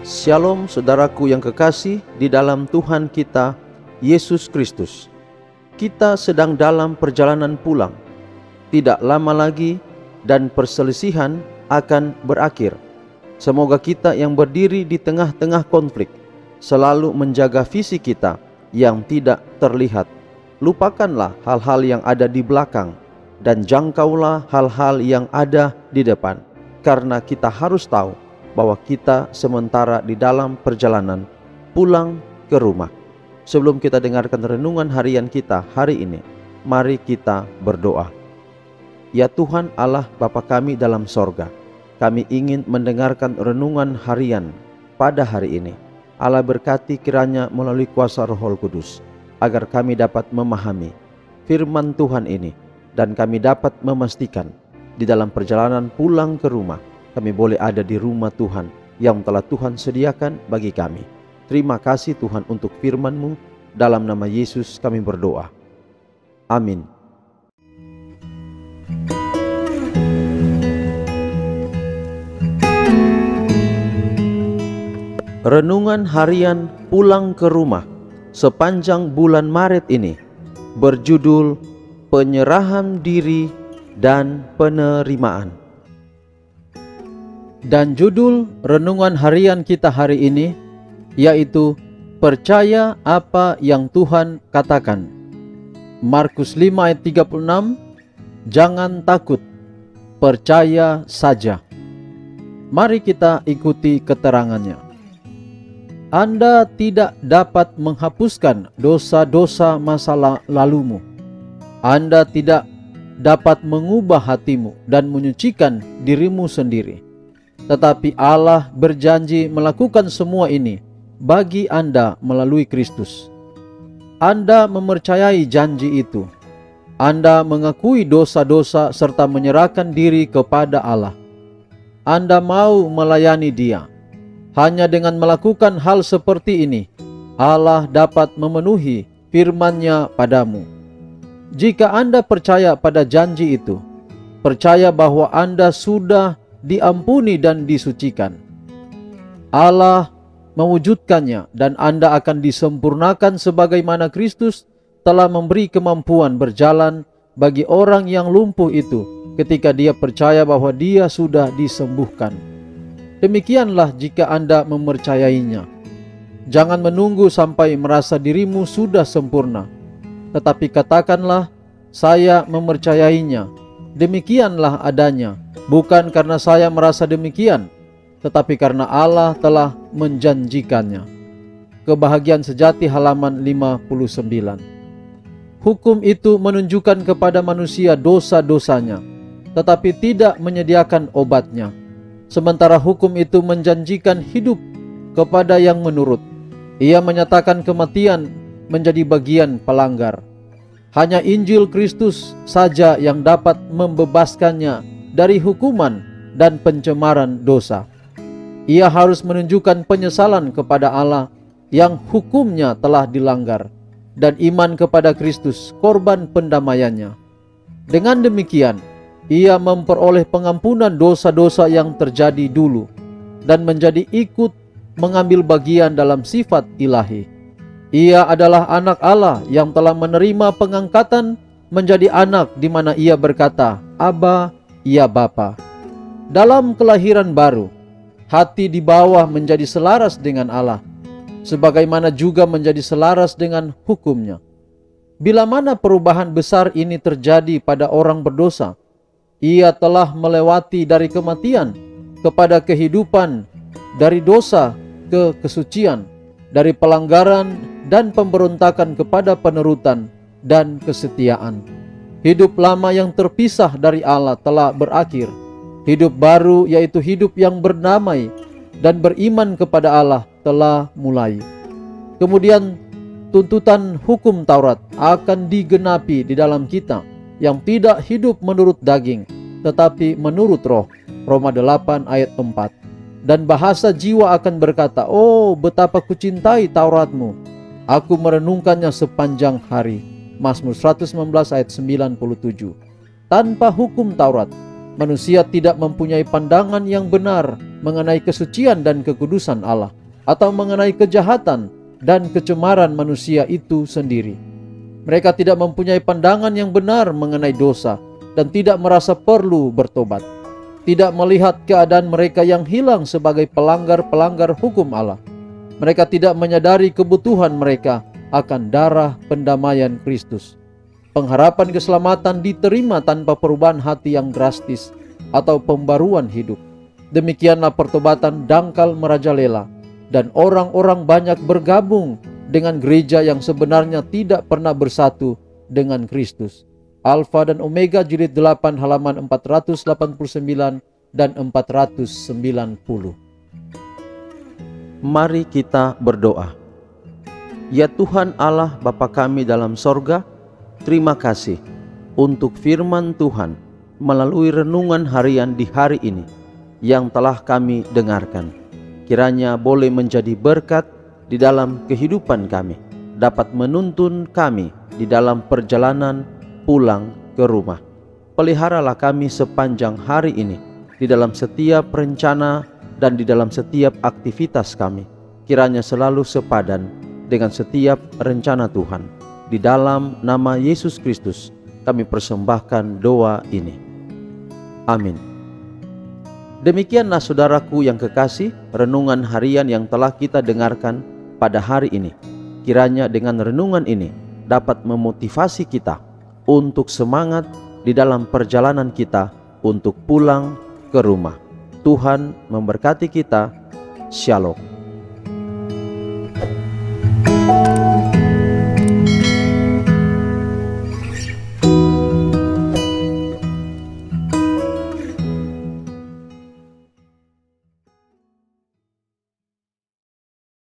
Shalom saudaraku yang kekasih di dalam Tuhan kita, Yesus Kristus. Kita sedang dalam perjalanan pulang. Tidak lama lagi dan perselisihan akan berakhir. Semoga kita yang berdiri di tengah-tengah konflik selalu menjaga visi kita yang tidak terlihat. Lupakanlah hal-hal yang ada di belakang dan jangkaulah hal-hal yang ada di depan. Karena kita harus tahu bahwa kita sementara di dalam perjalanan pulang ke rumah. Sebelum kita dengarkan renungan harian kita hari ini, mari kita berdoa. Ya Tuhan Allah Bapa kami dalam sorga, kami ingin mendengarkan renungan harian pada hari ini. Allah berkati kiranya melalui kuasa Roh Kudus, agar kami dapat memahami firman Tuhan ini, dan kami dapat memastikan di dalam perjalanan pulang ke rumah, kami boleh ada di rumah Tuhan yang telah Tuhan sediakan bagi kami. Terima kasih Tuhan untuk firman-Mu. Dalam nama Yesus kami berdoa. Amin. Renungan harian pulang ke rumah sepanjang bulan Maret ini berjudul Penyerahan Diri dan Penerimaan. Dan judul renungan harian kita hari ini yaitu Percaya apa yang Tuhan katakan. Markus 5 ayat 36, jangan takut, percaya saja. Mari kita ikuti keterangannya. Anda tidak dapat menghapuskan dosa-dosa masa lalumu. Anda tidak dapat mengubah hatimu dan menyucikan dirimu sendiri. Tetapi Allah berjanji melakukan semua ini bagi Anda melalui Kristus. Anda mempercayai janji itu. Anda mengakui dosa-dosa serta menyerahkan diri kepada Allah. Anda mau melayani Dia. Hanya dengan melakukan hal seperti ini, Allah dapat memenuhi firman-Nya padamu. Jika Anda percaya pada janji itu, percaya bahwa Anda sudah diampuni dan disucikan, Allah mewujudkannya dan Anda akan disempurnakan sebagaimana Kristus telah memberi kemampuan berjalan bagi orang yang lumpuh itu ketika dia percaya bahwa dia sudah disembuhkan. Demikianlah jika Anda mempercayainya. Jangan menunggu sampai merasa dirimu sudah sempurna, tetapi katakanlah, saya mempercayainya. Demikianlah adanya, bukan karena saya merasa demikian, tetapi karena Allah telah menjanjikannya. Kebahagiaan sejati halaman 59. Hukum itu menunjukkan kepada manusia dosa-dosanya, tetapi tidak menyediakan obatnya. Sementara hukum itu menjanjikan hidup kepada yang menurut. Ia menyatakan kematian menjadi bagian pelanggar. Hanya Injil Kristus saja yang dapat membebaskannya dari hukuman dan pencemaran dosa. Ia harus menunjukkan penyesalan kepada Allah yang hukumnya telah dilanggar, dan iman kepada Kristus, korban pendamaiannya. Dengan demikian, ia memperoleh pengampunan dosa-dosa yang terjadi dulu dan menjadi ikut mengambil bagian dalam sifat ilahi. Ia adalah anak Allah yang telah menerima pengangkatan menjadi anak, di mana ia berkata, Aba, ya Bapa. Dalam kelahiran baru, hati di bawah menjadi selaras dengan Allah, sebagaimana juga menjadi selaras dengan hukumnya. Bila mana perubahan besar ini terjadi pada orang berdosa, ia telah melewati dari kematian kepada kehidupan, dari dosa ke kesucian, dari pelanggaran dan pemberontakan kepada penurutan dan kesetiaan. Hidup lama yang terpisah dari Allah telah berakhir. Hidup baru, yaitu hidup yang berdamai dan beriman kepada Allah, telah mulai. Kemudian tuntutan hukum Taurat akan digenapi di dalam kita yang tidak hidup menurut daging, tetapi menurut roh. Roma 8 ayat 4. Dan bahasa jiwa akan berkata, oh betapa kucintai Tauratmu, aku merenungkannya sepanjang hari. Mazmur 119 ayat 97. Tanpa hukum Taurat, Manusia tidak mempunyai pandangan yang benar mengenai kesucian dan kekudusan Allah, atau mengenai kejahatan dan kecemaran manusia itu sendiri. Mereka tidak mempunyai pandangan yang benar mengenai dosa dan tidak merasa perlu bertobat. Tidak melihat keadaan mereka yang hilang sebagai pelanggar-pelanggar hukum Allah. Mereka tidak menyadari kebutuhan mereka akan darah pendamaian Kristus. Pengharapan keselamatan diterima tanpa perubahan hati yang drastis atau pembaruan hidup. Demikianlah pertobatan dangkal merajalela, dan orang-orang banyak bergabung dengan gereja yang sebenarnya tidak pernah bersatu dengan Kristus. Alfa dan Omega jilid 8 halaman 489 dan 490. Mari kita berdoa. Ya Tuhan Allah Bapa kami dalam sorga, terima kasih untuk firman Tuhan melalui renungan harian di hari ini yang telah kami dengarkan. Kiranya boleh menjadi berkat di dalam kehidupan kami, dapat menuntun kami di dalam perjalanan pulang ke rumah. Peliharalah kami sepanjang hari ini, di dalam setiap rencana dan di dalam setiap aktivitas kami. Kiranya selalu sepadan dengan setiap rencana Tuhan. Di dalam nama Yesus Kristus kami persembahkan doa ini. Amin. Demikianlah saudaraku yang kekasih, renungan harian yang telah kita dengarkan pada hari ini. Kiranya dengan renungan ini dapat memotivasi kita untuk semangat di dalam perjalanan kita untuk pulang ke rumah. Tuhan memberkati kita. Shalom.